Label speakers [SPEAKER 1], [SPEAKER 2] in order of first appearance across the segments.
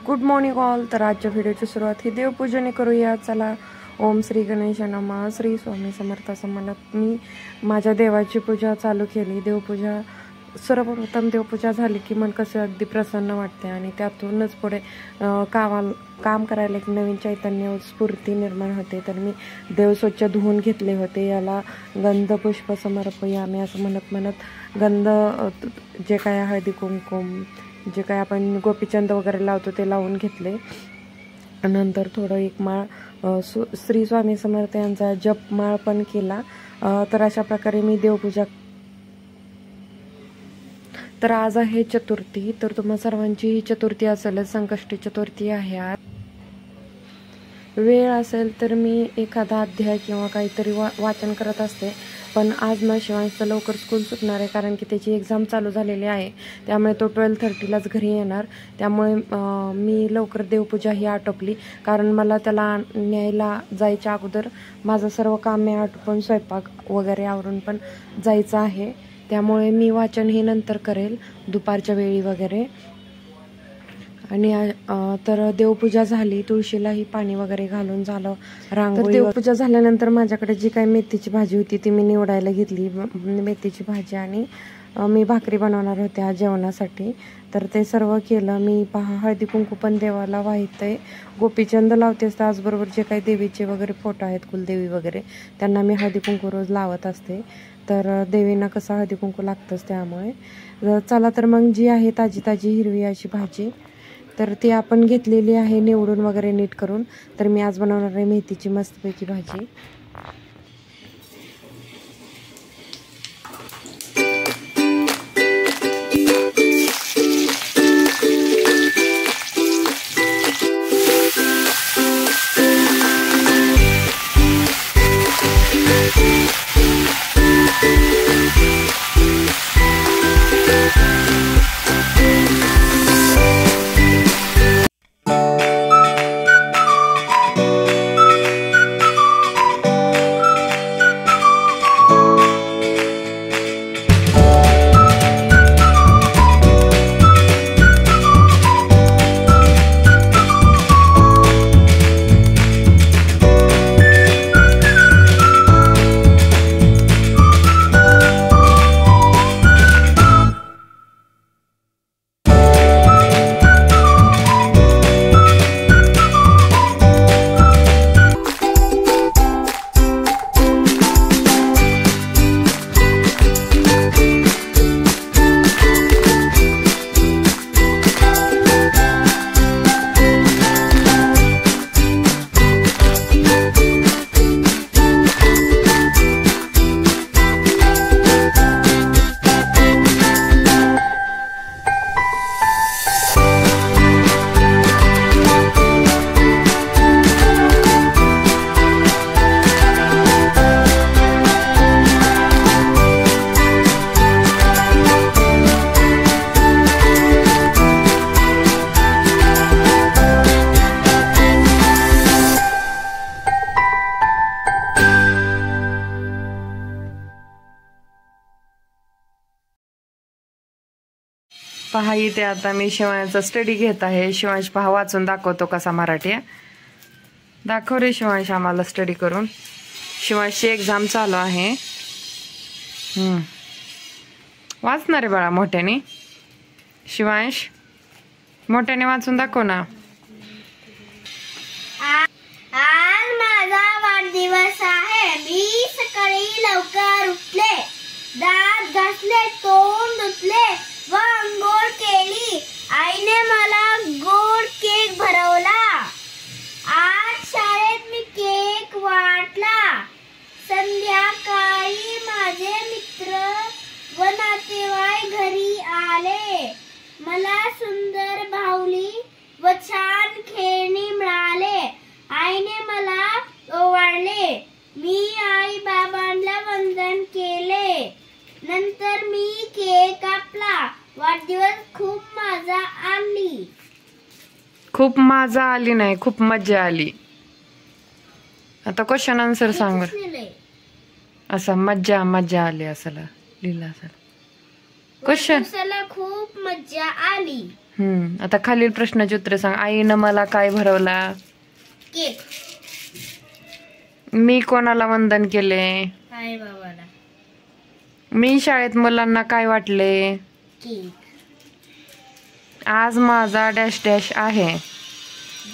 [SPEAKER 1] Good morning all. तर आजच्या व्हिडिओची सुरुवात ही देवपूजने करूया. चला. ओम श्री गणेश नमः. श्री स्वामी समर्थ. असं म्हणत मी माझ्या देवाची पूजा चालू केली. देवपूजा सर्वप्रथम देवपूजा झाली की मन कसं अगदी प्रसन्न वाटते आणि त्यातूनच पुढे काम करायला एक नवीन चैतन्य स्फूर्ती निर्माण होते. तर मी देव स्वच्छ धुवून घेतले होते. याला गंध पुष्प समर्पयामी असं म्हणत गंध जे काय हळदी कुंकुम जे काय आपण गोपीचंद वगैरे लावतो ते लावून घेतले. नंतर थोडं एक माळ श्री स्वामी समर्थ यांचा जप माळ पण केला. तर अशा प्रकारे मी देवपूजा. तर आज आहे चतुर्थी. तर तुम्हा सर्वांची ही चतुर्थी असेलच. संकष्टी चतुर्थी आहे आज. वेळ असेल तर मी एखादा अध्याय किंवा काहीतरी वाचन करत असते. पण आज ना शिवांशचं लवकर स्कूल सुटणार आहे कारण की त्याची एक्झाम चालू झालेली आहे. त्यामुळे तो 12:30लाच घरी येणार. त्यामुळे मी लवकर देवपूजा ही आटोपली कारण मला त्याला न्यायला जायच्या अगोदर माझं सर्व काम मी आटोपून स्वयंपाक वगैरे आवरून पण जायचं आहे. त्यामुळे मी वाचन हे नंतर करेल दुपारच्या वेळी वगैरे. आणि तर देवपूजा झाली. तुळशीलाही पाणी वगैरे घालून झालं. रांगोळी. देवपूजा झाल्यानंतर माझ्याकडे जी काही मेथीची भाजी होती ती मी निवडायला घेतली. मेथीची भाजी आणि मी भाकरी बनवणार होत्या जेवणासाठी. तर ते सर्व केलं मी. हळदी कुंकू पण देवाला वाहते. गोपीचंद लावते. त्याचबरोबर जे काही देवीचे वगैरे फोटो आहेत कुलदेवी वगैरे त्यांना मी हळदी कुंकू रोज लावत असते. तर देवींना कसं हळदी कुंकू लागतंच. त्यामुळे चला तर मग जी आहे ताजी ताजी हिरवी अशी भाजी तर ती आपण घेतलेली आहे निवडून वगैरे नीट करून. तर मी आज बनवणार आहे मेथीची मस्तपैकी भाजी. पहा इथे आता मी शिवांचा स्टडी घेत आहे. शिवांश पहा वाचून दाखवतो कसा मराठी. दाखव रे शिवांश आम्हाला स्टडी करून. शिवांशची एक्झाम चालू आहे. वाचणार आहे बाळा मोठ्याने. शिवांश मोठ्याने वाचून दाखव ना.
[SPEAKER 2] आज माझा वाढदिवस आहे. मी सकाळी लवकर उठले, दात घासले, तोंड धुतले व अंघोळ केली. आईने मला गोड केक भरवला. आज शाळेत मी केक वाटला. संध्याकाळी माझे मित्र व नातेवाईक घरी आले. मला सुंदर बाहुली व छान खेळणी मिळाले. आईने मला ओवाळले. मी आई बाबांना वंदन केले. नंतर मी केक कापला. वाढदिवस खूप मजा आली.
[SPEAKER 1] खूप मजा आली नाही, खूप मजा आली. आता क्वेश्चन आन्सर सांग. असं मज्जा मज्जा आली असं लिहिलं असेल क्वेश्चन.
[SPEAKER 2] खूप मज्जा आली.
[SPEAKER 1] आता खालील प्रश्नाची उत्तरे सांग. आईनं मला काय भरवला?
[SPEAKER 2] केक.
[SPEAKER 1] मी कोणाला वंदन केले?
[SPEAKER 2] आई बाबाला.
[SPEAKER 1] मी शाळेत मुलांना काय वाटले?
[SPEAKER 2] केक.
[SPEAKER 1] आज माझा डॅश डॅश आहे.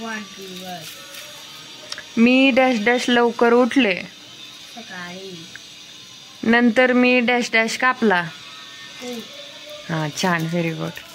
[SPEAKER 2] वाढदिवस.
[SPEAKER 1] मी डॅश डॅश लवकर उठले.
[SPEAKER 2] सकाळी.
[SPEAKER 1] नंतर मी डॅश डॅश कापला.
[SPEAKER 2] केक.
[SPEAKER 1] हा, छान, व्हेरी गुड.